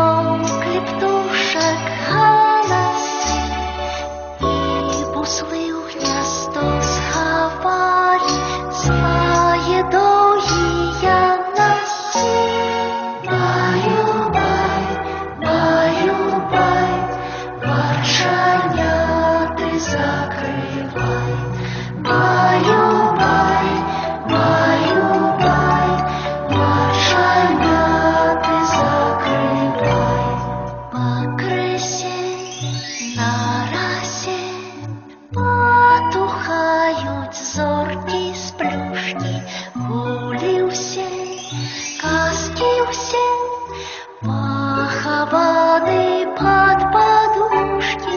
Замовклі птушек галаси, і бусли у гніздо сховали свої довгі носи. Баю-бай, баю-бай, варшаняти закривай. Баю-бай, баю-бай, варшаняти закривай. По крисі на расі потухають зоркі сплюшки, гулі всі, казки всі, поховані під подушки.